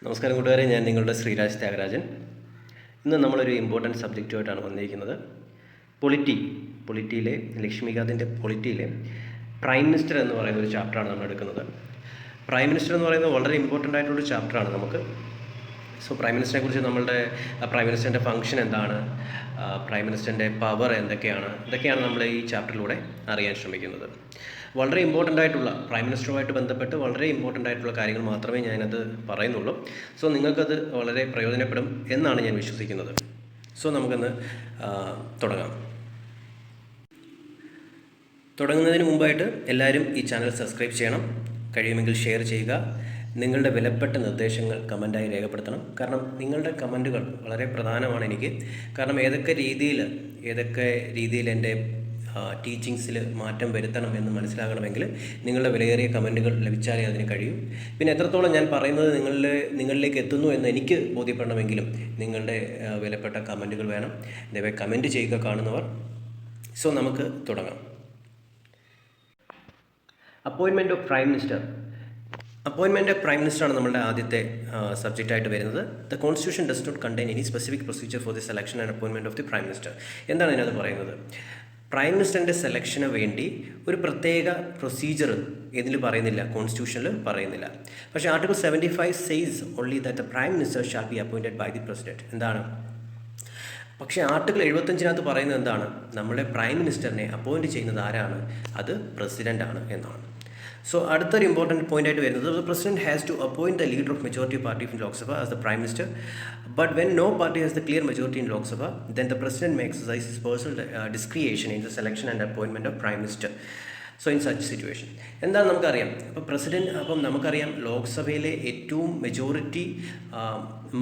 നമസ്കാരം കൂട്ടുകാരെ, ഞാൻ നിങ്ങളുടെ ശ്രീരാജ് ത്യാഗരാജൻ. ഇന്ന് നമ്മളൊരു ഇമ്പോർട്ടൻറ്റ് സബ്ജക്റ്റുമായിട്ടാണ് വന്നിരിക്കുന്നത്. പൊളിറ്റിയിലെ ലക്ഷ്മികാന്തിൻ്റെ പൊളിറ്റിയിലെ പ്രൈം മിനിസ്റ്റർ എന്ന് പറയുന്ന ഒരു ചാപ്റ്ററാണ് നമ്മൾ എടുക്കുന്നത്. പ്രൈം മിനിസ്റ്റർ എന്ന് പറയുന്നത് വളരെ ഇമ്പോർട്ടൻ്റ് ആയിട്ടുള്ളൊരു ചാപ്റ്ററാണ് നമുക്ക്. സോ പ്രൈം മിനിസ്റ്ററിനെ കുറിച്ച് പ്രൈം മിനിസ്റ്ററിൻ്റെ ഫംഗ്ഷൻ എന്താണ്, പ്രൈം മിനിസ്റ്ററിൻ്റെ പവർ ഇതൊക്കെയാണ് നമ്മൾ ഈ ചാപ്റ്ററിലൂടെ അറിയാൻ ശ്രമിക്കുന്നത്. വളരെ ഇമ്പോർട്ടൻ്റ് ആയിട്ടുള്ള പ്രൈം മിനിസ്റ്ററുമായിട്ട് ബന്ധപ്പെട്ട് വളരെ ഇമ്പോർട്ടൻ്റ് ആയിട്ടുള്ള കാര്യങ്ങൾ മാത്രമേ ഞാനത് പറയുന്നുള്ളൂ. സോ നിങ്ങൾക്കത് വളരെ പ്രയോജനപ്പെടും എന്നാണ് ഞാൻ വിശ്വസിക്കുന്നത്. സോ നമുക്കൊന്ന് തുടങ്ങുന്നതിന് മുമ്പായിട്ട് എല്ലാവരും ഈ ചാനൽ സബ്സ്ക്രൈബ് ചെയ്യണം, കഴിയുമെങ്കിൽ ഷെയർ ചെയ്യുക. നിങ്ങളുടെ വിലപ്പെട്ട നിർദ്ദേശങ്ങൾ കമൻറ്റായി രേഖപ്പെടുത്തണം. കാരണം നിങ്ങളുടെ കമൻറ്റുകൾ വളരെ പ്രധാനമാണ് എനിക്ക്. കാരണം ഏതൊക്കെ രീതിയിൽ എൻ്റെ ടീച്ചിങ്സിൽ മാറ്റം വരുത്തണം എന്ന് മനസ്സിലാകണമെങ്കിൽ നിങ്ങളുടെ വിലയേറിയ കമൻറ്റുകൾ ലഭിച്ചാലേ അതിന് കഴിയും. പിന്നെ എത്രത്തോളം ഞാൻ പറയുന്നത് നിങ്ങളിലേക്ക് എത്തുന്നു എന്ന് എനിക്ക് ബോധ്യപ്പെടണമെങ്കിലും നിങ്ങളുടെ വിലപ്പെട്ട കമൻറ്റുകൾ വേണം. ദയവായി കമൻറ്റ് ചെയ്യുക കാണുന്നവർ. സോ നമുക്ക് തുടങ്ങാം. Appointment of prime minister. Appointment of prime മിനിസ്റ്ററാണ് നമ്മളുടെ ആദ്യത്തെ സബ്ജക്റ്റായിട്ട് വരുന്നത്. The constitution does not contain any specific procedure for the selection and appointment of the prime minister. എന്താണ് ഇതിനകത്ത് പറയുന്നത്? പ്രൈം മിനിസ്റ്ററിൻ്റെ സെലക്ഷന് വേണ്ടി ഒരു പ്രത്യേക പ്രൊസീജിയർ ഇതിൽ പറയുന്നില്ല, കോൺസ്റ്റിറ്റ്യൂഷനിൽ പറയുന്നില്ല. പക്ഷേ article 75 says only that the prime minister shall be appointed by the president. എന്താണ്? പക്ഷേ ആർട്ടിക്കിൾ 75 പറയുന്നത് എന്താണ്? നമ്മുടെ പ്രൈം മിനിസ്റ്ററിനെ അപ്പോയിൻറ്റ് ചെയ്യുന്നത് ആരാണ്? അത് പ്രസിഡൻ്റാണ് എന്നാണ്. സോ അടുത്തൊരു ഇമ്പോർട്ടൻറ്റ് പോയിൻ്റ് ആയിട്ട് വരുന്നത്, the president has to appoint the leader of majority party in Lok Sabha as the prime minister. But when no party has the clear majority in Lok Sabha, then the president may exercise his personal ഡിസ്ക്രിയേഷൻ in the selection and appointment of prime minister. So in such situation എന്താണ് നമുക്കറിയാം. അപ്പം നമുക്കറിയാം ലോക്സഭയിലെ ഏറ്റവും majority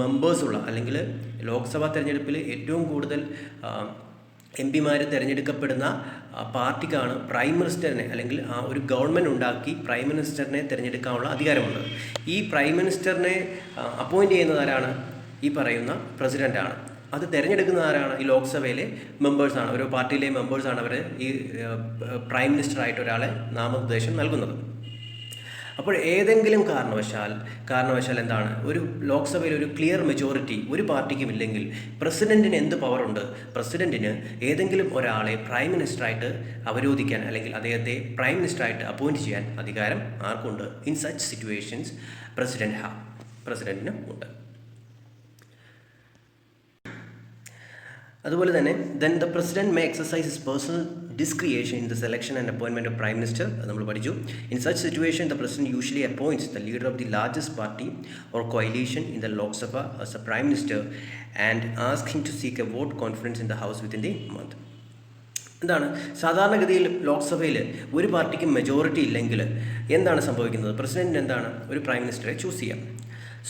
മെമ്പേഴ്സുള്ള, അല്ലെങ്കിൽ ലോക്സഭാ തെരഞ്ഞെടുപ്പിൽ ഏറ്റവും കൂടുതൽ എംപിമാർ തിരഞ്ഞെടുക്കപ്പെടുന്ന പാർട്ടിക്കാണ് പ്രൈം മിനിസ്റ്ററിനെ, അല്ലെങ്കിൽ ആ ഒരു ഗവൺമെൻറ് ഉണ്ടാക്കി പ്രൈം മിനിസ്റ്ററിനെ തിരഞ്ഞെടുക്കാനുള്ള അധികാരമുണ്ട്. ഈ പ്രൈം മിനിസ്റ്ററിനെ അപ്പോയിൻറ്റ് ചെയ്യുന്നത് ആരാണ്? ഈ പറയുന്ന പ്രസിഡൻ്റാണ്. അത് തിരഞ്ഞെടുക്കുന്ന ആരാണ്? ഈ ലോക്സഭയിലെ മെമ്പേഴ്സാണ്. ഓരോ പാർട്ടിയിലെ മെമ്പേഴ്സാണ് അവർ ഈ പ്രൈം മിനിസ്റ്ററായിട്ട് ഒരാളെ നാമനിർദ്ദേശം നൽകുന്നത്. അപ്പോൾ ഏതെങ്കിലും കാരണവശാൽ എന്താണ്, ഒരു ലോക്സഭയിൽ ഒരു ക്ലിയർ മെജോറിറ്റി ഒരു പാർട്ടിക്കും ഇല്ലെങ്കിൽ പ്രസിഡന്റിന് എന്ത് പവറുണ്ട്? പ്രസിഡന്റിന് ഏതെങ്കിലും ഒരാളെ പ്രൈം മിനിസ്റ്ററായിട്ട് അവരോധിക്കാൻ, അല്ലെങ്കിൽ അദ്ദേഹത്തെ പ്രൈം മിനിസ്റ്ററായിട്ട് അപ്പോയിൻറ്റ് ചെയ്യാൻ അധികാരം ആർക്കുണ്ട്? ഇൻ സച്ച് സിറ്റുവേഷൻസ് പ്രസിഡന്റിന് ഉണ്ട്. അതുപോലെ തന്നെ then the president may exercise his personal ഡിസ്ക്രിയേഷൻ in the selection and appointment of prime minister. അത് നമ്മൾ പഠിച്ചു. In such situation the president usually appoints the leader of the largest party or coalition in the Lok Sabha as A prime minister and ask him to seek A vote confidence in the house within the month. എന്താണ് സാധാരണഗതിയിൽ ലോക്സഭയിൽ ഒരു പാർട്ടിക്ക് majority ഇല്ലെങ്കിൽ എന്താണ് സംഭവിക്കുന്നത്? President എന്താണ്, ഒരു പ്രൈം മിനിസ്റ്ററെ ചൂസ് ചെയ്യാം.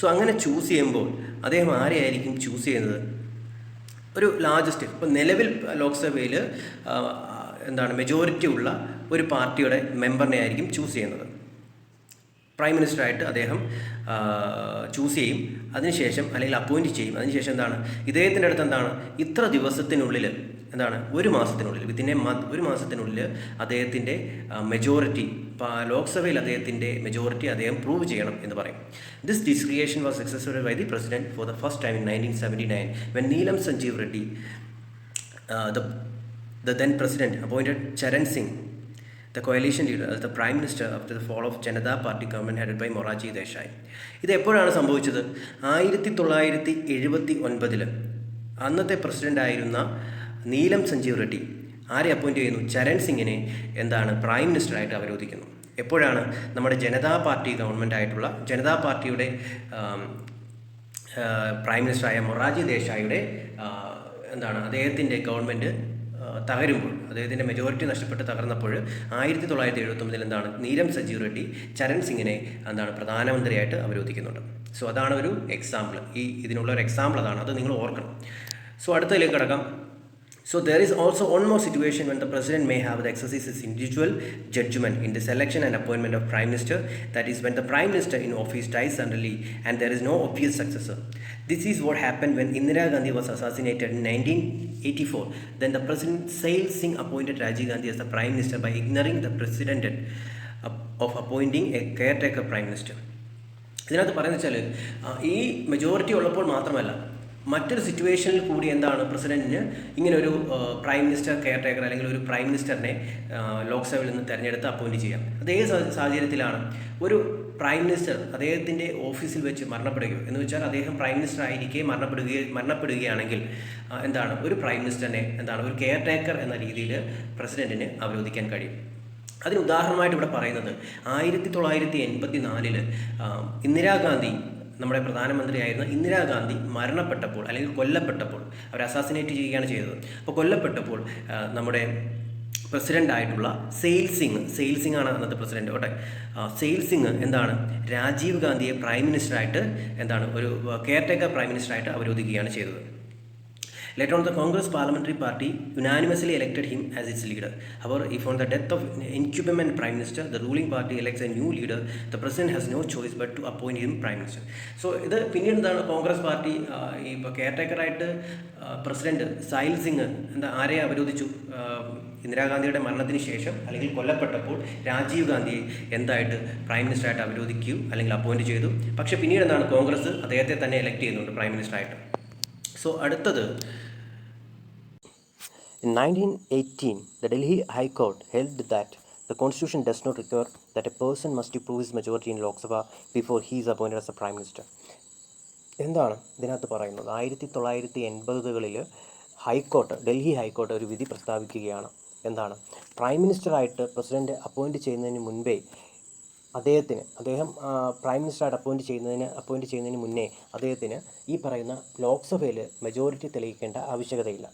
സോ അങ്ങനെ ചൂസ് ചെയ്യുമ്പോൾ അദ്ദേഹം ആരെയായിരിക്കും ചൂസ് ചെയ്യുന്നത്? ഒരു ലാർജസ്റ്റ്, ഇപ്പോൾ നിലവിൽ ലോക്സഭയിൽ മെജോറിറ്റി ഉള്ള ഒരു പാർട്ടിയുടെ മെമ്പറിനെ ആയിരിക്കും ചൂസ് ചെയ്യുന്നത്. പ്രൈം മിനിസ്റ്ററായിട്ട് അദ്ദേഹം ചൂസ് ചെയ്യും, അതിനുശേഷം അല്ലെങ്കിൽ അപ്പോയിൻറ്റ് ചെയ്യും. അതിനുശേഷം ഇദ്ദേഹത്തിൻ്റെ അടുത്ത് ഇത്ര ദിവസത്തിനുള്ളിൽ ഒരു മാസത്തിനുള്ളിൽ ഒരു മാസത്തിനുള്ളിൽ അദ്ദേഹത്തിൻ്റെ മെജോറിറ്റി, ലോക്സഭയിൽ അദ്ദേഹത്തിൻ്റെ മെജോറിറ്റി അദ്ദേഹം പ്രൂവ് ചെയ്യണം എന്ന് പറയും. This discretion was successful by the president for the first time in 1979 when Neelam Sanjeev Reddy, the then president, appointed Charan Singh, the coalition leader, as the prime minister after the fall of Janata Party government headed by Morarji Desai. ഇത് എപ്പോഴാണ് സംഭവിച്ചത്? 1979 അന്നത്തെ പ്രസിഡൻ്റായിരുന്ന നീലം സഞ്ജീവ് റെഡ്ഡി ആരെ appoint ചെയ്യുന്നു? ചരൺ സിംഗിനെ prime മിനിസ്റ്ററായിട്ട് അവരോധിക്കുന്നു. എപ്പോഴാണ്? നമ്മുടെ Janata party government ആയിട്ടുള്ള ജനതാ പാർട്ടിയുടെ പ്രൈം മിനിസ്റ്ററായ മൊറാർജി ദേശായിയുടെ അദ്ദേഹത്തിൻ്റെ ഗവൺമെൻറ് തകരുമ്പോൾ, അദ്ദേഹത്തിൻ്റെ മെജോറിറ്റി നഷ്ടപ്പെട്ട് തകർന്നപ്പോൾ 1979 നീലം സഞ്ജീവ് റെഡ്ഡി ചരൺ സിംഗിനെ പ്രധാനമന്ത്രിയായിട്ട് അവരോധിക്കുന്നുണ്ട്. സോ അതാണ് ഒരു എക്സാമ്പിൾ. ഇതിനുള്ള ഒരു എക്സാമ്പിൾ അതാണ്, അത് നിങ്ങൾ ഓർക്കണം. സോ അടുത്തതിലേക്ക് കിടക്കാം. So there is also one more situation when the president may have the exercise his individual judgment in the selection and appointment of prime minister. That is when the prime minister in office dies suddenly and there is no obvious successor. This is what happened when Indira Gandhi was assassinated in 1984. Then the president Sail Singh appointed Rajiv Gandhi as the prime minister by ignoring the precedent of appointing a caretaker prime minister. ഇതിനകത്ത് പറയുന്നത് വെച്ചാൽ ഈ majority ഉള്ളപ്പോൾ മാത്രമല്ല, മറ്റൊരു സിറ്റുവേഷനിൽ കൂടി എന്താണ് പ്രസിഡന്റിന് ഇങ്ങനൊരു പ്രൈം മിനിസ്റ്റർ കെയർ ടേക്കർ അല്ലെങ്കിൽ ഒരു പ്രൈം മിനിസ്റ്ററിനെ ലോക്സഭയിൽ നിന്ന് തിരഞ്ഞെടുത്ത് അപ്പോയിൻറ്റ് ചെയ്യാം. അതേ സാഹചര്യത്തിലാണ് ഒരു പ്രൈം മിനിസ്റ്റർ അദ്ദേഹത്തിൻ്റെ ഓഫീസിൽ വെച്ച് മരണപ്പെടുകയോ എന്ന് വെച്ചാൽ അദ്ദേഹം പ്രൈം മിനിസ്റ്റർ ആയിരിക്കെ മരണപ്പെടുകയാണെങ്കിൽ എന്താണ് ഒരു പ്രൈം മിനിസ്റ്ററിനെ എന്താണ് ഒരു കെയർ ടേക്കർ എന്ന രീതിയിൽ പ്രസിഡന്റിന് അവരോധിക്കാൻ കഴിയും. അതിന് ഉദാഹരണമായിട്ട് ഇവിടെ പറയുന്നത് 1984 ഇന്ദിരാഗാന്ധി, നമ്മുടെ പ്രധാനമന്ത്രിയായിരുന്ന ഇന്ദിരാഗാന്ധി മരണപ്പെട്ടപ്പോൾ അല്ലെങ്കിൽ കൊല്ലപ്പെട്ടപ്പോൾ, അവർ അസാസിനേറ്റ് ചെയ്യുകയാണ് ചെയ്തത്. അപ്പോൾ കൊല്ലപ്പെട്ടപ്പോൾ നമ്മുടെ പ്രസിഡൻ്റായിട്ടുള്ള സെയിൽ സിംഗ് ആണ് അന്നത്തെ പ്രസിഡന്റ്. ഓട്ടെ, സെയിൽ സിംഗ് എന്താണ് രാജീവ് ഗാന്ധിയെ പ്രൈം മിനിസ്റ്ററായിട്ട് എന്താണ് ഒരു കെയർ ടേക്കർ പ്രൈം മിനിസ്റ്ററായിട്ട് അവരോധിക്കുകയാണ് ചെയ്തത്. Later on, the Congress Parliamentary Party unanimously elected him as its leader. However, if on the death of incumbent Prime Minister, the ruling party elects a new leader, the President has no choice but to appoint him Prime Minister. So, ഇത് പിന്നീട് എന്താണ് Congress party ഇപ്പോൾ care ടേക്കറായിട്ട് president sale Singh ആരെ അവരോധിച്ചു? ഇന്ദിരാഗാന്ധിയുടെ മരണത്തിന് ശേഷം അല്ലെങ്കിൽ കൊല്ലപ്പെട്ടപ്പോൾ രാജീവ് ഗാന്ധിയെ എന്തായിട്ട് പ്രൈം മിനിസ്റ്ററായിട്ട് അവരോധിക്കുകയും അല്ലെങ്കിൽ അപ്പോയിൻറ്റ് ചെയ്തു. പക്ഷേ പിന്നീട് എന്താണ് കോൺഗ്രസ് അദ്ദേഹത്തെ തന്നെ എലക്ട് ചെയ്യുന്നുണ്ട് പ്രൈം മിനിസ്റ്ററായിട്ട്. സോ അടുത്തത്, in 1918, the Delhi High Court held that the Constitution does not require that a person must prove his majority in Lok Sabha before he is appointed as a Prime Minister. എന്താണ് ഇതിനകത്ത് പറയുന്നത്? 1980 high court, Delhi high court ഒരു വിധി പ്രസ്താവിക്കുകയാണ്. എന്താണ്? Prime മിനിസ്റ്ററായിട്ട് president appoint ചെയ്യുന്നതിന് മുൻപേ അദ്ദേഹം prime മിനിസ്റ്ററായിട്ട് appoint ചെയ്യുന്നതിന് മുന്നേ അദ്ദേഹത്തിന് ഈ പറയുന്ന ലോക്സഭയിൽ മെജോറിറ്റി തെളിയിക്കേണ്ട ആവശ്യകതയില്ല.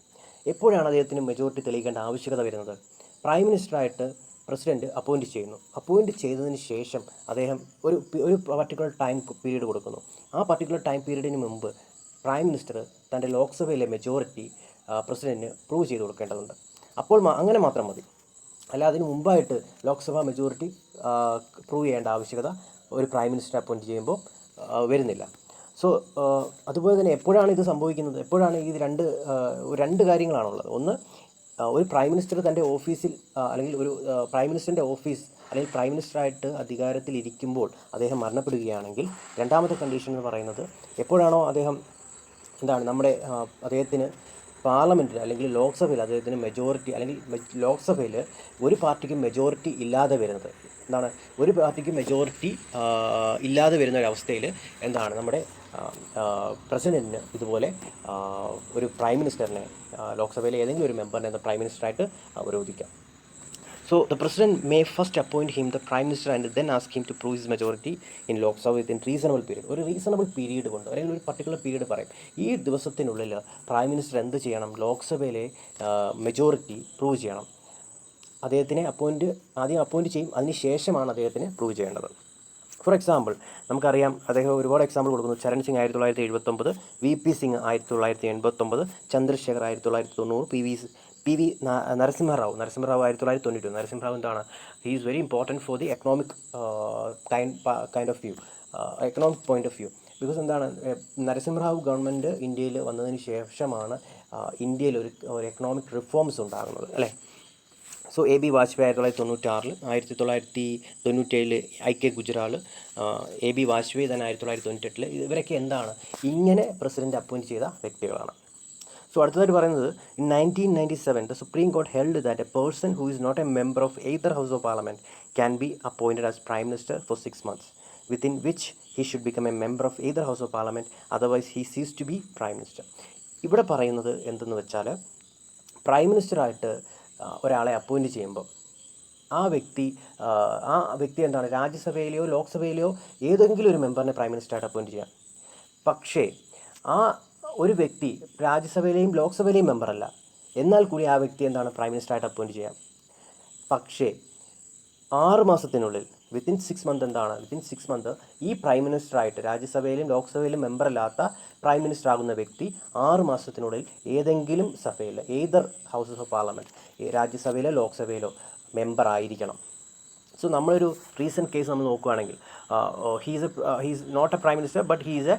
എപ്പോഴാണ് അദ്ദേഹത്തിന് മെജോറിറ്റി തെളിയിക്കേണ്ട ആവശ്യകത വരുന്നത്? പ്രൈം മിനിസ്റ്ററായിട്ട് പ്രസിഡന്റ് അപ്പോയിൻറ്റ് ചെയ്തതിന് ശേഷം അദ്ദേഹം ഒരു പർട്ടിക്കുലർ ടൈം പീരീഡ് കൊടുക്കുന്നു. ആ പർട്ടിക്കുലർ ടൈം പീരീഡിന് മുമ്പ് പ്രൈം മിനിസ്റ്റർ തൻ്റെ ലോക്സഭയിലെ മെജോറിറ്റി പ്രസിഡന്റിന് പ്രൂവ് ചെയ്ത് കൊടുക്കേണ്ടതുണ്ട്. അപ്പോൾ അങ്ങനെ മാത്രം മതി. അല്ല, അതിന് മുമ്പായിട്ട് ലോക്സഭ മെജോറിറ്റി പ്രൂവ് ചെയ്യേണ്ട ആവശ്യകത ഒരു പ്രൈം മിനിസ്റ്റർ അപ്പോയിൻറ്റ് ചെയ്യുമ്പോൾ വരുന്നില്ല. സോ അതുപോലെ തന്നെ എപ്പോഴാണ് ഇത് സംഭവിക്കുന്നത്? എപ്പോഴാണ് ഈ രണ്ട് കാര്യങ്ങളാണുള്ളത്. ഒന്ന്, ഒരു പ്രൈം മിനിസ്റ്റർ തൻ്റെ ഓഫീസിൽ അല്ലെങ്കിൽ ഒരു പ്രൈം മിനിസ്റ്ററിൻ്റെ ഓഫീസ് അല്ലെങ്കിൽ പ്രൈം മിനിസ്റ്ററായിട്ട് അധികാരത്തിലിരിക്കുമ്പോൾ അദ്ദേഹം മരണപ്പെടുകയാണെങ്കിൽ, രണ്ടാമത്തെ കണ്ടീഷൻ എന്ന് പറയുന്നത് എപ്പോഴാണോ അദ്ദേഹം അദ്ദേഹത്തിന് പാർലമെൻറ്റിൽ അല്ലെങ്കിൽ ലോക്സഭയിൽ അദ്ദേഹത്തിന് മെജോറിറ്റി അല്ലെങ്കിൽ ലോക്സഭയിൽ ഒരു പാർട്ടിക്ക് മെജോറിറ്റി ഇല്ലാതെ വരുന്നത്. ഒരു പാർട്ടിക്ക് മെജോറിറ്റി ഇല്ലാതെ വരുന്ന ഒരവസ്ഥയിൽ നമ്മുടെ പ്രസിഡന്റിന് ഇതുപോലെ ഒരു പ്രൈം മിനിസ്റ്ററിനെ ലോക്സഭയിലെ ഏതെങ്കിലും ഒരു മെമ്പറിനെ prime മിനിസ്റ്ററായിട്ട് അവരോധിക്കാം. So, the President may first appoint him the Prime Minister and then ask him to prove his majority in Lok Sabha within reasonable period. ഒരു റീസണബിൾ പീരീഡ് കൊണ്ട് അല്ലെങ്കിൽ ഒരു പർട്ടിക്കുലർ പീരീഡ് പറയും. ഈ ദിവസത്തിനുള്ളിൽ പ്രൈം മിനിസ്റ്റർ എന്ത് ചെയ്യണം? ലോക്സഭയിലെ മെജോറിറ്റി പ്രൂവ് ചെയ്യണം. അദ്ദേഹത്തിനെ ആദ്യം അപ്പോയിൻറ്റ് ചെയ്യും, അതിന് ശേഷമാണ് അദ്ദേഹത്തിന് പ്രൂവ് ചെയ്യേണ്ടത്. ഫോർ എക്സാമ്പിൾ, നമുക്കറിയാം അദ്ദേഹം ഒരുപാട് എക്സാമ്പിൾ കൊടുക്കുന്നു. Charan Singh 1979, VP Singh 1989, Chandrasekhar 1990, PV Narasimha Rao 1992. നരസിംഹറാവു എന്താണ്? He is very important for the economic kind of view, economic point of view. Because Narasimha Rao government ഇന്ത്യയിൽ വന്നതിന് ശേഷമാണ് ഇന്ത്യയിൽ ഒരു എക്കണോമിക് റിഫോംസ് ഉണ്ടാകുന്നത്, അല്ലേ? So AB Vajpayee 1996, 1997 IK Gujral, AB Vajpayee തന്നെ 1998. ഇവരൊക്കെ ഇങ്ങനെ പ്രസിഡന്റ് അപ്പോയിൻറ്റ് ചെയ്ത വ്യക്തികളാണ്. സോ അടുത്തതായിട്ട് പറയുന്നത്, in 1997 the Supreme Court held that a person who is not a member of either House of Parliament can be appointed as Prime Minister for 6 months, within which he should become a member of either House of Parliament, otherwise he ceases to be Prime Minister. ഇവിടെ പറയുന്നത് എന്തെന്ന് വെച്ചാൽ, prime മിനിസ്റ്ററായിട്ട് ഒരാളെ appoint ചെയ്യുമ്പോൾ ആ വ്യക്തി രാജ്യസഭയിലെയോ ലോക്സഭയിലെയോ ഏതെങ്കിലും ഒരു മെമ്പറിനെ പ്രൈം മിനിസ്റ്ററായിട്ട് അപ്പോയിൻറ്റ് ചെയ്യാം. പക്ഷേ ആ ഒരു വ്യക്തി രാജ്യസഭയിലെയും ലോക്സഭയിലെയും മെമ്പറല്ല, എന്നാൽ കൂടി ആ വ്യക്തി പ്രൈം മിനിസ്റ്ററായിട്ട് അപ്പോയിൻറ്റ് ചെയ്യാം. പക്ഷേ 6 മാസത്തിനുള്ളിൽ വിത്തിൻ 6 മന്ത് ഈ പ്രൈം മിനിസ്റ്ററായിട്ട് രാജ്യസഭയിലും ലോക്സഭയിലും മെമ്പറല്ലാത്ത പ്രൈം മിനിസ്റ്റർ ആകുന്ന വ്യക്തി 6 മാസത്തിനുള്ളിൽ ഏതെങ്കിലും സഭയിൽ ഏതർ ഹൗസസ് ഓഫ് പാർലമെൻറ്റ്, രാജ്യസഭയിലോ ലോക്സഭയിലോ മെമ്പർ ആയിരിക്കണം. സോ നമ്മളൊരു റീസെൻറ്റ് കേസ് നമ്മൾ നോക്കുകയാണെങ്കിൽ, he's not a prime minister but he is a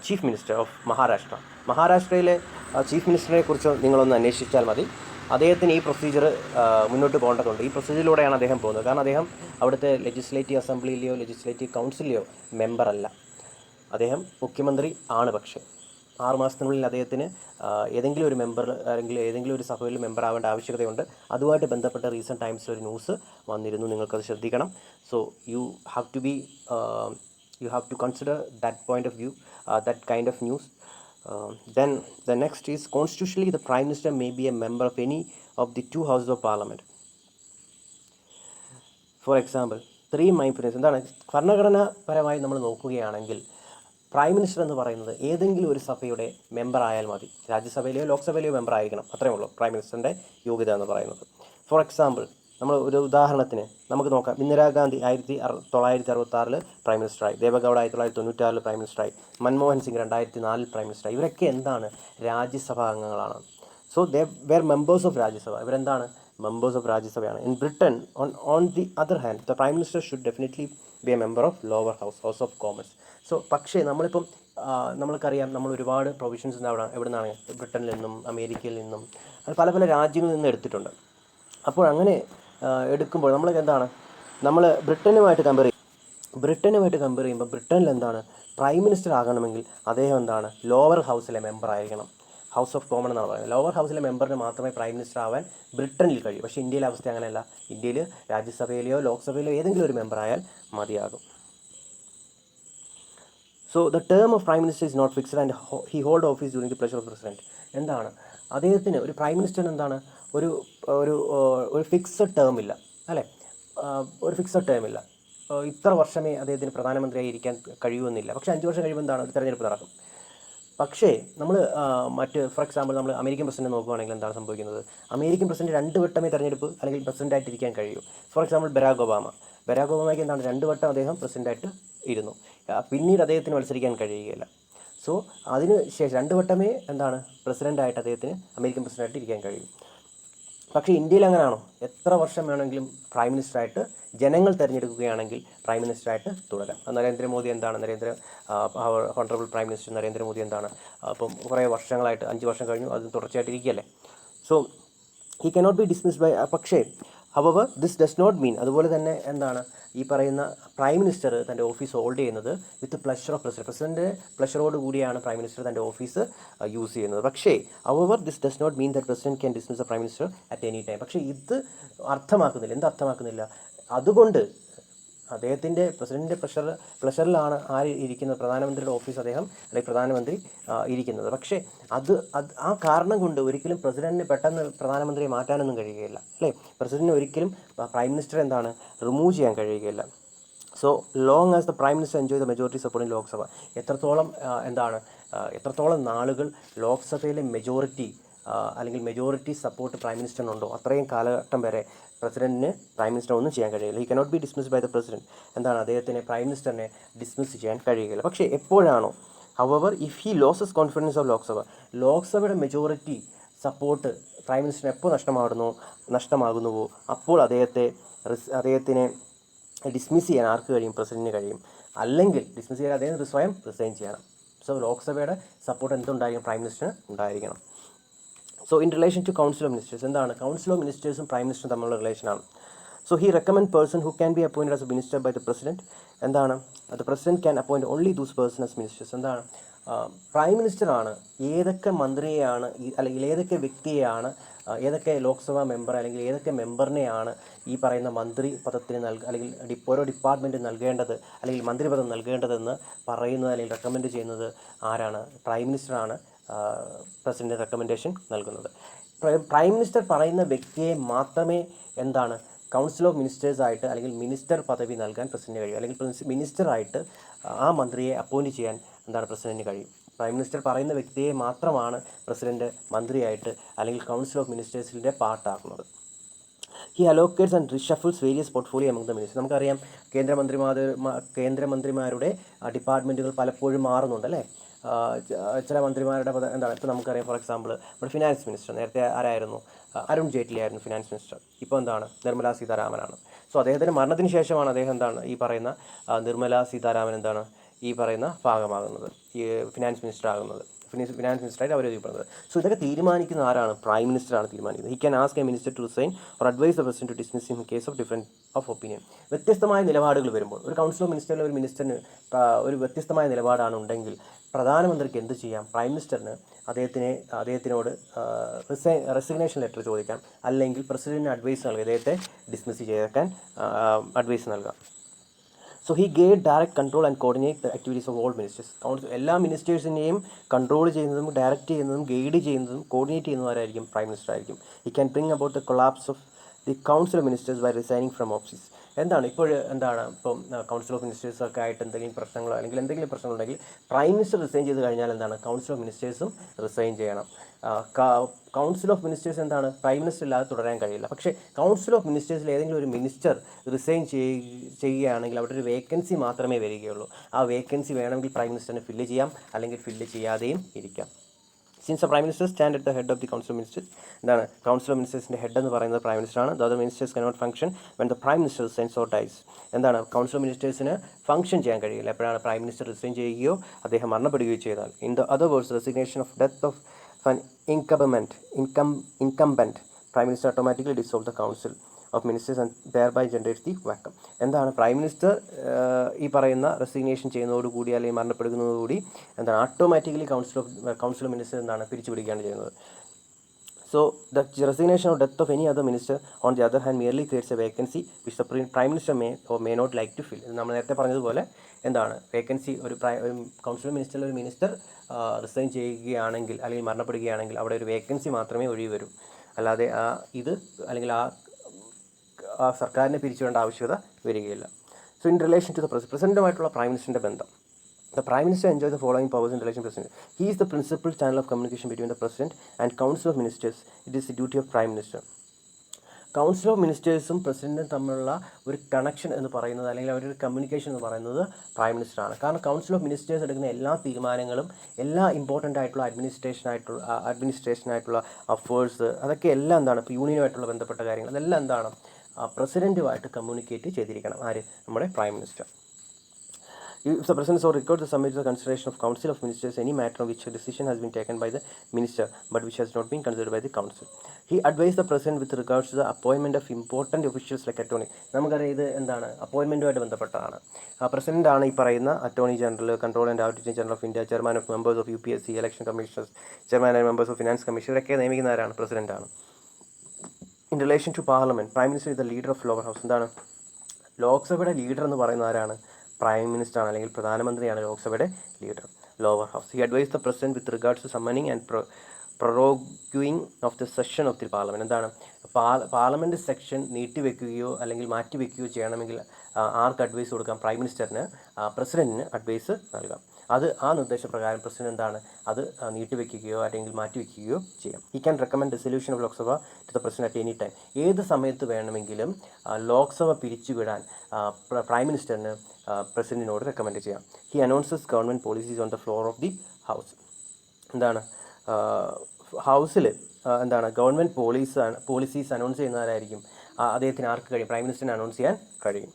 chief minister of മഹാരാഷ്ട്രയിലെ ചീഫ് മിനിസ്റ്ററിനെ കുറിച്ച് നിങ്ങളൊന്ന് അന്വേഷിച്ചാൽ മതി. അദ്ദേഹത്തിന് ഈ പ്രൊസീജിയർ മുന്നോട്ട് പോകേണ്ടതുണ്ട്. ഈ പ്രൊസീജിയറിലൂടെയാണ് അദ്ദേഹം പോകുന്നത്. കാരണം അദ്ദേഹം അവിടുത്തെ ലെജിസ്ലേറ്റീവ് അസംബ്ലിയിലെയോ ലെജിസ്ലേറ്റീവ് കൗൺസിലിലെയോ മെമ്പറല്ല. അദ്ദേഹം മുഖ്യമന്ത്രി ആണ്. പക്ഷേ 6 മാസത്തിനുള്ളിൽ അദ്ദേഹത്തിന് ഏതെങ്കിലും ഒരു മെമ്പർ അല്ലെങ്കിൽ ഏതെങ്കിലും ഒരു സഭയിൽ മെമ്പർ ആവേണ്ട ആവശ്യകതയുണ്ട്. അതുമായിട്ട് ബന്ധപ്പെട്ട റീസെൻറ്റ് ടൈംസിൽ ഒരു ന്യൂസ് വന്നിരുന്നു, നിങ്ങൾക്കത് ശ്രദ്ധിക്കണം. So you have to consider that point of view, that kind of news. Then the next is constitutionally the Prime Minister may be a member of any of the 2 houses of Parliament. For example, 3 main principles. എന്താണ് ഭരണഘടനാപരമായി നമ്മൾ നോക്കുകയാണെങ്കിൽ prime minister എന്ന് പറയുന്നത് ഏതെങ്കിലും ഒരു സഭയുടെ member ആയാൽ മതി. രാജ്യസഭയിലെയോ ലോക്സഭയിലെയോ മെമ്പർ ആയിരിക്കണം, അത്രയേ ഉള്ളൂ പ്രൈം മിനിസ്റ്ററിൻ്റെ യോഗ്യത എന്ന് പറയുന്നത്. ഫോർ എക്സാമ്പിൾ, നമ്മൾ ഒരു ഉദാഹരണത്തിന് നമുക്ക് നോക്കാം. Indira Gandhi 1966 prime മിനിസ്റ്ററായി, Deve Gowda 1996 prime മിനിസ്റ്ററായി, Manmohan Singh 2004 prime മിനിസ്റ്ററായി. ഇവരൊക്കെ എന്താണ്? രാജ്യസഭാ അംഗങ്ങളാണ്. So they were members of Rajya Sabha. ഇവരെന്താണ്? Members of രാജ്യസഭയാണ്. In Britain on the other hand the prime minister should definitely B A member of lower house of Commons. So പക്ഷേ നമ്മളിപ്പം നമ്മൾക്കറിയാം, നമ്മൾ ഒരുപാട് പ്രൊവിഷൻസ് എവിടെ നിന്നാണ്? ബ്രിട്ടനിൽ നിന്നും അമേരിക്കയിൽ നിന്നും പല പല രാജ്യങ്ങളിൽ നിന്നും എടുത്തിട്ടുണ്ട്. അപ്പോൾ അങ്ങനെ എടുക്കുമ്പോൾ നമ്മൾ എന്താണ്, നമ്മൾ ബ്രിട്ടനുമായിട്ട് കമ്പയർ ചെയ്യുമ്പോൾ ബ്രിട്ടനിൽ എന്താണ്, പ്രൈം മിനിസ്റ്റർ ആകണമെങ്കിൽ അദ്ദേഹം എന്താണ്, ലോവർ ഹൗസിലെ മെമ്പർ ആയിരിക്കണം. ഹൗസ് ഓഫ് കോമൺ എന്നാണ് പറയുന്നത്. ലോവർ ഹൗസിലെ മെമ്പറിന് മാത്രമേ പ്രൈം മിനിസ്റ്റർ ആവാൻ ബ്രിട്ടനിൽ കഴിയൂ. പക്ഷേ ഇന്ത്യയിലെ അവസ്ഥ അങ്ങനെയല്ല. ഇന്ത്യയിൽ രാജ്യസഭയിലെയോ ലോക്സഭയിലെയോ ഏതെങ്കിലും ഒരു മെമ്പർ ആയാൽ മതിയാകും. So the term of prime minister is not fixed and he hold office during the pleasure of president. എന്താണ് അദ്ദേഹത്തിന്, ഒരു പ്രൈം മിനിസ്റ്ററിന് എന്താണ്, ഒരു ഫിക്സഡ് ടേം ഇല്ല, അല്ലേ? ഒരു ഫിക്സഡ് ടേം ഇല്ല. ഇത്ര വർഷമേ അദ്ദേഹത്തിന് പ്രധാനമന്ത്രിയായി ഇരിക്കാൻ കഴിയുമെന്നില്ല. പക്ഷേ 5 വർഷം കഴിയുമ്പോൾ എന്താണ്, ഒരു തെരഞ്ഞെടുപ്പ് നടക്കും. പക്ഷേ നമ്മൾ ഫോർ എക്സാമ്പിൾ നമ്മൾ അമേരിക്കൻ പ്രസിഡന്റ് നോക്കുകയാണെങ്കിൽ എന്താണ് സംഭവിക്കുന്നത്? അമേരിക്കൻ പ്രസിഡന്റ് 2 വട്ടമേ തെരഞ്ഞെടുപ്പ് അല്ലെങ്കിൽ പ്രസിഡൻ്റായിട്ട് ഇരിക്കാൻ കഴിയൂ. ഫോർ എക്സാമ്പിൾ ബരാക് ഒബാമയ്ക്ക് എന്താണ്, 2 വട്ടം അദ്ദേഹം പ്രസിഡൻ്റായിട്ട് ഇരുന്നു. പിന്നീട് അദ്ദേഹത്തിന് മത്സരിക്കാൻ കഴിയുകയില്ല. സോ അതിന് ശേഷം 2 വട്ടമേ എന്താണ്, പ്രസിഡൻ്റായിട്ട് അദ്ദേഹത്തിന് അമേരിക്കൻ പ്രസിഡൻ്റായിട്ട് ഇരിക്കാൻ കഴിയും. പക്ഷേ ഇന്ത്യയിൽ അങ്ങനെയാണോ? എത്ര വർഷം വേണമെങ്കിലും പ്രൈം മിനിസ്റ്ററായിട്ട് ജനങ്ങൾ തിരഞ്ഞെടുക്കുകയാണെങ്കിൽ പ്രൈം മിനിസ്റ്ററായിട്ട് തുടരാം. നരേന്ദ്രമോദി എന്താണ്, ഹോണറബിൾ പ്രൈം മിനിസ്റ്റർ നരേന്ദ്രമോദി എന്താണ്, അപ്പം കുറേ വർഷങ്ങളായിട്ട് 5 വർഷം കഴിഞ്ഞു, അത് തുടർച്ചയായിട്ട് ഇരിക്കുകയല്ലേ. So he cannot be dismissed by. പക്ഷേ however this does not mean, അതുപോലെ തന്നെ എന്താണ്, ഈ പറയുന്ന പ്രൈം മിനിസ്റ്റർ തൻ്റെ ഓഫീസ് ഹോൾഡ് ചെയ്യുന്നത് വിത്ത് പ്ലഷർ ഓഫ് പ്രസിഡൻറ്റ് പ്ലഷറോട് കൂടിയാണ് പ്രൈം മിനിസ്റ്റർ തൻ്റെ ഓഫീസ് യൂസ് ചെയ്യുന്നത്. പക്ഷേ however this does not mean that president can dismiss the prime minister at any time. പക്ഷേ ഇത് അർത്ഥമാക്കുന്നില്ല. അതുകൊണ്ട് അദ്ദേഹത്തിൻ്റെ പ്രസിഡൻറ്റിൻ്റെ പ്ലഷറിലാണ് ആര് ഇരിക്കുന്നത്, പ്രധാനമന്ത്രിയുടെ ഓഫീസ് അല്ലെങ്കിൽ പ്രധാനമന്ത്രി ഇരിക്കുന്നത്. പക്ഷേ ആ കാരണം കൊണ്ട് ഒരിക്കലും പ്രസിഡന്റിന് പെട്ടെന്ന് പ്രധാനമന്ത്രിയെ മാറ്റാനൊന്നും കഴിയുകയില്ല, അല്ലേ? പ്രസിഡന്റിന് ഒരിക്കലും പ്രൈം മിനിസ്റ്റർ റിമൂവ് ചെയ്യാൻ കഴിയുകയില്ല. So long as the prime minister enjoy the majority support in Lok Sabha. എത്രത്തോളം നാളുകൾ ലോക്സഭയിലെ അല്ലെങ്കിൽ മെജോറിറ്റി സപ്പോർട്ട് പ്രൈം മിനിസ്റ്ററിനുണ്ടോ അത്രയും കാലഘട്ടം വരെ പ്രസിഡന്റിന് പ്രൈം മിനിസ്റ്റർ ഒന്നും ചെയ്യാൻ കഴിയില്ല. He cannot be dismissed by the president. അദ്ദേഹത്തിന് പ്രൈം മിനിസ്റ്ററിനെ ഡിസ്മിസ് ചെയ്യാൻ കഴിയുകയില്ല. പക്ഷേ എപ്പോഴാണോ, however if he loses confidence of ലോക്സഭയുടെ മെജോറിറ്റി സപ്പോർട്ട് പ്രൈം മിനിസ്റ്ററിന് എപ്പോൾ നഷ്ടമാകുന്നുവോ അപ്പോൾ അദ്ദേഹത്തിനെ ഡിസ്മിസ് ചെയ്യാൻ ആർക്ക് കഴിയും? പ്രസിഡന്റിന് കഴിയും. അല്ലെങ്കിൽ ഡിസ്മിസ് ചെയ്യാൻ അദ്ദേഹം സ്വയം റിസൈൻ ചെയ്യണം. സോ ലോക്സഭയുടെ സപ്പോർട്ട് എന്തുണ്ടായിരിക്കണം? പ്രൈം മിനിസ്റ്ററിന് ഉണ്ടായിരിക്കണം. So in relation to council of ministers, എന്താണ് കൗൺസിൽ ഓഫ് മിനിസ്റ്റേഴ്സും പ്രൈം മിനിസ്റ്ററും തമ്മിലുള്ള റിലേഷനാണ്. So he recommend person who can be appointed as a minister by the president. The president can appoint only those person as ministers. Prime മിനിസ്റ്ററാണ് ഏതൊക്കെ മന്ത്രിയെയാണ് അല്ലെങ്കിൽ ഏതൊക്കെ വ്യക്തിയെയാണ്, ഏതൊക്കെ ലോക്സഭാ മെമ്പർ അല്ലെങ്കിൽ ഏതൊക്കെ മെമ്പറിനെയാണ് ഈ പറയുന്ന മന്ത്രി പദത്തിന് അല്ലെങ്കിൽ ഓരോ ഡിപ്പാർട്ട്മെൻറ്റ് നൽകേണ്ടത് അല്ലെങ്കിൽ മന്ത്രിപദം നൽകേണ്ടതെന്ന് പറയുന്നത് അല്ലെങ്കിൽ റെക്കമെൻഡ് ചെയ്യുന്നത് ആരാണ്? പ്രൈം മിനിസ്റ്ററാണ് പ്രസിഡന്റ് റെക്കമെൻഡേഷൻ നൽകുന്നത്. പ്രൈം മിനിസ്റ്റർ പറയുന്ന വ്യക്തിയെ മാത്രമേ കൗൺസിൽ ഓഫ് മിനിസ്റ്റേഴ്സായിട്ട് അല്ലെങ്കിൽ മിനിസ്റ്റർ പദവി നൽകാൻ പ്രസിഡന്റിന് കഴിയും. അല്ലെങ്കിൽ മിനിസ്റ്ററായിട്ട് ആ മന്ത്രിയെ അപ്പോയിൻറ്റ് ചെയ്യാൻ പ്രസിഡന്റിന് കഴിയും. പ്രൈം മിനിസ്റ്റർ പറയുന്ന വ്യക്തിയെ മാത്രമാണ് പ്രസിഡന്റ് മന്ത്രിയായിട്ട് അല്ലെങ്കിൽ കൗൺസിൽ ഓഫ് മിനിസ്റ്റേഴ്സിൻ്റെ പാർട്ടാക്കുന്നത്. He allocates and reshuffles various portfolio among the ministers. നമുക്കറിയാം കേന്ദ്രമന്ത്രിമാരുടെ ഡിപ്പാർട്ട്മെൻറ്റുകൾ പലപ്പോഴും മാറുന്നുണ്ട്, അല്ലേ? ചില മന്ത്രിമാരുടെ ഇപ്പോൾ നമുക്കറിയാം, ഫോർ എക്സാമ്പിൾ നമ്മുടെ ഫിനാൻസ് മിനിസ്റ്റർ നേരത്തെ ആരായിരുന്നു? അരുൺ ജെയ്റ്റ്ലി ആയിരുന്നു ഫിനാൻസ് മിനിസ്റ്റർ. ഇപ്പോൾ നിർമ്മലാ സീതാരാമനാണ്. സോ അദ്ദേഹത്തിൻ്റെ മരണത്തിന് ശേഷമാണ് അദ്ദേഹം ഈ പറയുന്ന നിർമ്മലാ സീതാരാമൻ ഈ പറയുന്ന ഭാഗമാകുന്നത്, ഈ ഫിനാൻസ് മിനിസ്റ്റർ ആകുന്നത്. ഫിനാൻസ് മിനിസ്റ്ററായിട്ട് അവർ അറിയപ്പെടുന്നത്. സോ ഇതൊക്കെ തീരുമാനിക്കുന്ന ആരാണ്? പ്രൈം മിനിസ്റ്ററാണ് തീരുമാനിക്കുന്നത്. He can ask a minister to resign or advise the president to dismiss in case of different of opinion. വ്യത്യസ്തമായ നിലപാടുകൾ വരുമ്പോൾ ഒരു കൗൺസിൽ ഓഫ് മിനിസ്റ്ററിലെ ഒരു മിനിസ്റ്ററിന് ഒരു വ്യത്യസ്തമായ നിലപാടാണ് ഉണ്ടെങ്കിൽ പ്രധാനമന്ത്രിക്ക് എന്ത് ചെയ്യാം? പ്രൈം മിനിസ്റ്ററിന് അദ്ദേഹത്തിനോട് റെസിഗ്നേഷൻ ലെറ്റർ ചോദിക്കാം, അല്ലെങ്കിൽ പ്രസിഡന്റിന് അഡ്വൈസ് നൽകുക, അദ്ദേഹത്തെ ഡിസ്മിസ് ചെയ്തേക്കാൻ അഡ്വൈസ് നൽകാം. So he gave direct control and coordinate the activities of all ministers. എല്ലാ മിനിസ്റ്റേഴ്സിനെയും കൺട്രോൾ ചെയ്യുന്നതും ഡയറക്റ്റ് ചെയ്യുന്നതും ഗൈഡ് ചെയ്യുന്നതും കോർഡിനേറ്റ് ചെയ്യുന്നവരായിരിക്കും പ്രൈം മിനിസ്റ്റർ ആയിരിക്കും. He can bring about the collapse of the council of ministers by resigning from office. ഇപ്പം council of മിനിസ്റ്റേഴ്സൊക്കെ ആയിട്ട് എന്തെങ്കിലും പ്രശ്നങ്ങളോ അല്ലെങ്കിൽ എന്തെങ്കിലും പ്രശ്നങ്ങളുണ്ടെങ്കിൽ പ്രൈം മിനിസ്റ്റർ റിസൈൻ ചെയ്ത് കഴിഞ്ഞാൽ കൗൺസിൽ ഓഫ് മിനിസ്റ്റേഴ്സും റിസൈൻ ചെയ്യണം. Council of ministers prime minister ഇല്ലാതെ തുടരാൻ കഴിയില്ല. പക്ഷേ കൗൺസിൽ ഓഫ് മിനിസ്റ്റേഴ്സിൽ ഏതെങ്കിലും ഒരു മിനിസ്റ്റർ റിസൈൻ ചെയ്യുകയാണെങ്കിൽ അവിടെ ഒരു വേക്കൻസി മാത്രമേ വരികയുള്ളൂ. ആ വേക്കൻസി വേണമെങ്കിൽ പ്രൈം മിനിസ്റ്ററിന് ഫില്ല് ചെയ്യാം, അല്ലെങ്കിൽ ഫില്ല് ചെയ്യാതെയും ഇരിക്കാം. Since the prime minister stand at the head of the council of ministers. Council of മിനിസ്റ്റേഴ്സിൻ്റെ ഹെഡ് എന്ന് പറയുന്നത് പ്രൈം മിനിസ്റ്ററാണ്. The other ministers cannot function when the prime minister resigns or dies. Council of മിനിസ്റ്റേഴ്സിന് function ചെയ്യാൻ കഴിയില്ല എപ്പോഴാണ് prime minister resign ചെയ്യുകയോ അദ്ദേഹം മരണപ്പെടുകയോ ചെയ്താൽ. In the other words, resignation of death of an incumbent prime minister automatically dissolve the council of ministers and thereby generates the vacuum. Prime minister ഈ പറയുന്ന resignation ചെയ്യുന്നതോടുകൂടി അല്ലെങ്കിൽ മരണപ്പെടുന്നതോടുകൂടി ഓട്ടോമാറ്റിക്കലി കൗൺസിൽ ഓഫ് മിനിസ്റ്റർ പിരിച്ചുപിടിക്കുകയാണ് ചെയ്യുന്നത്. So the resignation or death of any other minister on the other hand merely creates a vacancy which the prime minister may or may not like to fill. നമ്മൾ നേരത്തെ പറഞ്ഞതുപോലെ vacancy ഒരു council മിനിസ്റ്ററിൽ ഒരു minister resign ചെയ്യുകയാണെങ്കിൽ അല്ലെങ്കിൽ മരണപ്പെടുകയാണെങ്കിൽ അവിടെ ഒരു vacancy മാത്രമേ ഒഴിവ് വരൂ. അല്ലാതെ അല്ലെങ്കിൽ ആ സർക്കാരിനെ പിരിച്ചുവിടേണ്ട ആവശ്യകത വരികയില്ല. So in relation to the പ്രസിഡന്റുമായിട്ടുള്ള പ്രൈം മിനിസ്റ്ററിൻ്റെ ബന്ധം. The Prime Minister enjoys the following powers in relation to the President. He is the principal channel of communication between the President and Council of Ministers. It is the duty of Prime Minister. Council of മിനിസ്റ്റേഴ്സും പ്രസിഡൻറ്റും തമ്മിലുള്ള ഒരു connection എന്ന് പറയുന്നത്, അല്ലെങ്കിൽ അവരുടെ communication എന്ന് പറയുന്നത് പ്രൈം മിനിസ്റ്ററാണ്. കാരണം കൗൺസിൽ ഓഫ് മിനിസ്റ്റേഴ്സ് എടുക്കുന്ന എല്ലാ തീരുമാനങ്ങളും, എല്ലാ ഇമ്പോർട്ടൻ്റ് ആയിട്ടുള്ള അഡ്മിനിസ്ട്രേഷനായിട്ടുള്ള അഫേഴ്സ്, അതൊക്കെ എല്ലാം ഇപ്പോൾ യൂണിയനുമായിട്ടുള്ള ബന്ധപ്പെട്ട കാര്യങ്ങൾ അതെല്ലാം പ്രസിഡൻറ്റുമായിട്ട് കമ്മ്യൂണിക്കേറ്റ് ചെയ്തിരിക്കണം. നമ്മുടെ prime minister. If the President so records the submit to the consideration of Council of Ministers any matter on which a decision has been taken by the Minister but which has not been considered by the Council. He advised the President with regards to the appointment of important officials like Attorney. നമുക്കറിയാം ഇത് അപ്പോയിൻമെൻറ്റുമായിട്ട് ബന്ധപ്പെട്ടതാണ്. പ്രസിഡൻ്റാണ് ഈ പറയുന്ന attorney general, controller and auditor general of India, chairman of members of UPSC, election commissioners, chairman and members of finance commission, ഇവരൊക്കെ നിയമിക്കുന്ന ആരാണ്? പ്രസിഡൻ്റാണ്. In relation to parliament, prime minister is the leader of lower house. ലോക്സഭയുടെ leader എന്ന് പറയുന്ന ആരാണ്? Prime മിനിസ്റ്ററാണ്, അല്ലെങ്കിൽ പ്രധാനമന്ത്രിയാണ് ലോക്സഭയുടെ leader, lower house. He advise the president with regards to summoning and proroguing of the session of the parliament. Parliament section നീട്ടിവെക്കുകയോ അല്ലെങ്കിൽ മാറ്റിവെക്കുകയോ ചെയ്യണമെങ്കിൽ ആർക്ക് അഡ്വൈസ് കൊടുക്കാം? പ്രൈം മിനിസ്റ്ററിന്, പ്രസിഡന്റിന് അഡ്വൈസ് നൽകാം. ആ നിർദ്ദേശപ്രകാരം പ്രസിഡന്റ് അത് നീട്ടിവെക്കുകയോ അല്ലെങ്കിൽ മാറ്റിവെക്കുകയോ ചെയ്യാം. He can recommend resolution of Lok Sabha to the president at any time. ഏത് സമയത്ത് വേണമെങ്കിലും ലോക്സഭ പിരിച്ചുവിടാൻ പ്രൈം മിനിസ്റ്ററിന് പ്രസിഡന്റിനോട് റെക്കമെൻഡ് ചെയ്യാം. He announces government policies on the floor of the house. ഹൗസിൽ ഗവൺമെൻറ് പോളിസീസ് അനൗൺസ് ചെയ്യുന്നവരായിരിക്കും. അദ്ദേഹത്തിന് ആർക്ക് കഴിയും? പ്രൈം മിനിസ്റ്ററിന് അനൗൺസ് ചെയ്യാൻ കഴിയും.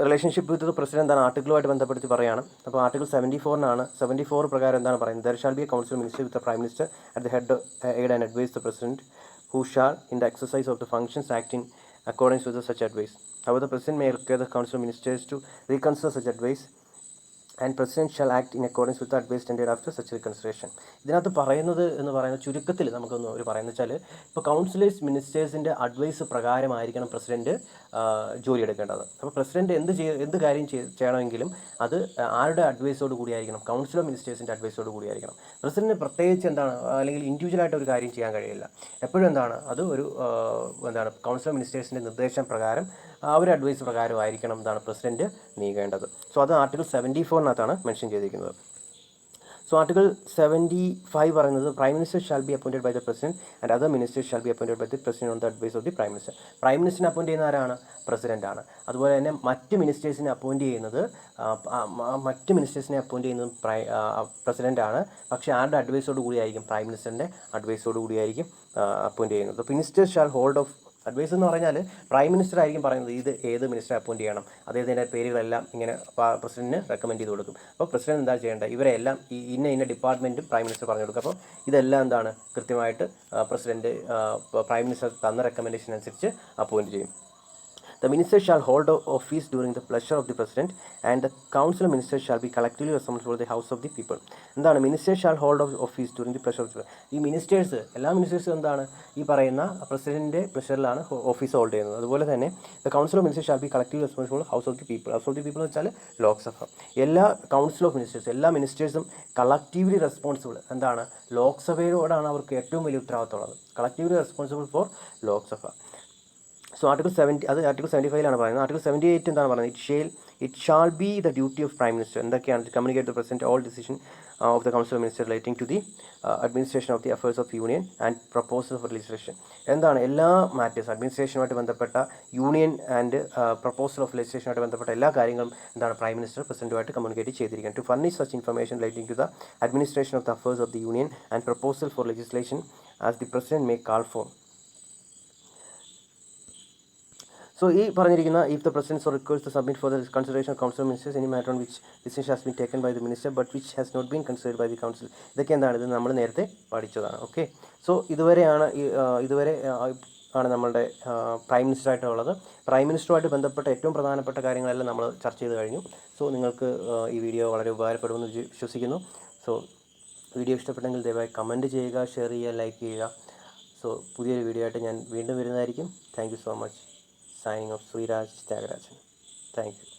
റിലേഷൻഷിപ്പ് വിത്ത് ദ പ്രസിഡന്റ് ആർട്ടിക്കിളുമായിട്ട് ബന്ധപ്പെടുത്തി പറയുകയാണ്. അപ്പോൾ ആർട്ടിക്കിൾ 74 പ്രകാരം പറയുന്നത്? There shall be a council minister with the prime minister at the head aid and advise the president who shall in the exercise of the functions act in accordance with such advice. However, the president may require the council of ministers to reconsider such advice and president shall act in accordance with the advice tendered after such reconsideration. ഇതിനകത്ത് പറയുന്നത് ചുരുക്കത്തിൽ നമുക്കൊന്ന് പറയുന്നത് വെച്ചാൽ, ഇപ്പോൾ councillors മിനിസ്റ്റേഴ്സിൻ്റെ advice പ്രകാരമായിരിക്കണം president ജോലി എടുക്കേണ്ടത്. അപ്പോൾ പ്രസിഡന്റ് എന്ത് കാര്യം ചെയ്യണമെങ്കിലും അത് ആരുടെ അഡ്വൈസോട് കൂടിയായിരിക്കണം? കൗൺസിൽ ഓഫ് മിനിസ്റ്റേഴ്സിൻ്റെ അഡ്വൈസോട് കൂടിയായിരിക്കണം. പ്രസിഡന്റ് പ്രത്യേകിച്ച് അല്ലെങ്കിൽ ഇൻഡിവിജ്വലായിട്ട് ഒരു കാര്യം ചെയ്യാൻ കഴിയില്ല. എപ്പോഴും അത് ഒരു കൗൺസിൽ ഓഫ് മിനിസ്റ്റേഴ്സിൻ്റെ നിർദ്ദേശം പ്രകാരം ഒരു അഡ്വൈസ് പ്രകാരമായിരിക്കണം പ്രസിഡന്റ് നീങ്ങേണ്ടത്. സോ അത് ആർട്ടിക്കിൾ 74 മെൻഷൻ ചെയ്തിരിക്കുന്നത്. സോ ആർട്ടിക്കിൾ 75 പറയുന്നത് prime minister shall be appointed by the president and other ministers shall be appointed by the president on the advice of the prime minister. Prime മിനിസ്റ്ററിനെ appoint ചെയ്യുന്ന ആരാണ്? പ്രസിഡന്റാണ്. അതുപോലെ തന്നെ മറ്റ് മിനിസ്റ്റേഴ്സിനെ അപ്പോയിൻറ്റ് ചെയ്യുന്നത് പ്രസിഡന്റാണ്. പക്ഷേ ആരുടെ അഡ്വൈസോട് കൂടിയായിരിക്കും? പ്രൈം മിനിസ്റ്ററിൻ്റെ അഡ്വൈസോട് കൂടിയായിരിക്കും അപ്പോയിൻറ്റ് ചെയ്യുന്നത്. Ministers shall hold of advise എന്ന് പറഞ്ഞാൽ പ്രൈം മിനിസ്റ്റർ ആയിരിക്കും പറയുന്നത് ഇത് ഏത് മിനിസ്റ്റർ അപ്പോയിൻറ്റ് ചെയ്യണം, അദ്ദേഹത്തിൻ്റെ പേരുകളെല്ലാം ഇങ്ങനെ പ്രസിഡന്റിന് റെക്കമെൻഡ് ചെയ്ത് കൊടുക്കും. അപ്പോൾ പ്രസിഡന്റ് എന്താ ചെയ്യേണ്ടത്, ഇവരെല്ലാം ഈ ഇന്ന ഡിപ്പാർട്ട്മെൻറ്റും പ്രൈം മിനിസ്റ്റർ പറഞ്ഞു കൊടുക്കും. അപ്പോൾ ഇതെല്ലാം എന്താണ് കൃത്യമായിട്ട് പ്രസിഡന്റ് പ്രൈം മിനിസ്റ്റർ തന്ന റെക്കമെൻഡേഷൻ അനുസരിച്ച് അപ്പോയിൻറ്റ് ചെയ്യും. The minister shall hold office during the pleasure of the president, and the council of ministers shall be collectively assembled for the house of the people. എന്താണ് minister shall hold office during the pleasure of the, ഈ ministers എല്ലാ മിനിസ്റ്റേഴ്സും എന്താണ് ഈ പറയുന്ന പ്രസിഡന്റിൻ്റെ പ്ലഷറിലാണ് office hold ചെയ്യുന്നത്. അതുപോലെ തന്നെ the council of ministers shall B collectively responsible house of the people. House of the people എന്ന് വെച്ചാൽ ലോക്സഭ. എല്ലാ കൗൺസിൽ ഓഫ് മിനിസ്റ്റേഴ്സ് എല്ലാ മിനിസ്റ്റേഴ്സും കളക്റ്റീവ്ലി റെസ്പോൺസിബിൾ എന്താണ് ലോക്സഭയോടാണ് അവർക്ക് ഏറ്റവും വലിയ ഉത്തരവാദിത്തമുള്ളത്. Collectively responsible for Lok Sabha. So article 70 അത് ആർട്ടിക്കിൾ 75 പറയുന്നത്. ആർട്ടിക്കിൾ 78 എന്താണ് പറയുന്നത്, it shall be the duty of prime minister എന്തൊക്കെയാണ് communicate the president all decision of the council of minister relating to the administration of the affairs of union and proposal for legislation. എന്താണ് എല്ലാ matters അഡ്മിനിസ്ട്രേഷനുമായിട്ട് ബന്ധപ്പെട്ട union and proposal of ലെജിസ്ലേഷനുമായിട്ട് ബന്ധപ്പെട്ട എല്ലാ കാര്യങ്ങളും എന്താണ് prime minister പ്രസിഡന്റുമായിട്ട് communicate ചെയ്തിരിക്കുന്നത്. To furnish such information relating to the administration of the affairs of the union and proposal for legislation as the president may call for. So ഈ പറഞ്ഞിരിക്കുന്ന if the president so requires to submit for the consideration of council of ministers any matter on which decision has been taken by the minister but which has not been considered by the council. ഇതൊക്കെ എന്താണ്, ഇത് നമ്മൾ നേരത്തെ പഠിച്ചതാണ്. Okay, so ഇതുവരെ ആണ് നമ്മളുടെ prime മിനിസ്റ്ററായിട്ടുള്ളത്. Prime മിനിസ്റ്ററുമായിട്ട് ബന്ധപ്പെട്ട ഏറ്റവും പ്രധാനപ്പെട്ട കാര്യങ്ങളെല്ലാം നമ്മൾ ചർച്ച ചെയ്ത് കഴിഞ്ഞു. സോ നിങ്ങൾക്ക് ഈ വീഡിയോ വളരെ ഉപകാരപ്പെടുമെന്ന് വിശ്വസിക്കുന്നു. സോ വീഡിയോ ഇഷ്ടപ്പെട്ടെങ്കിൽ ദയവായി കമൻറ്റ് ചെയ്യുക, ഷെയർ ചെയ്യുക, ലൈക്ക് ചെയ്യുക. സോ പുതിയൊരു വീഡിയോ ആയിട്ട് ഞാൻ വീണ്ടും വരുന്നതായിരിക്കും. Thank you so much. Signing off, Sriraj Tyagarajan. Thank you.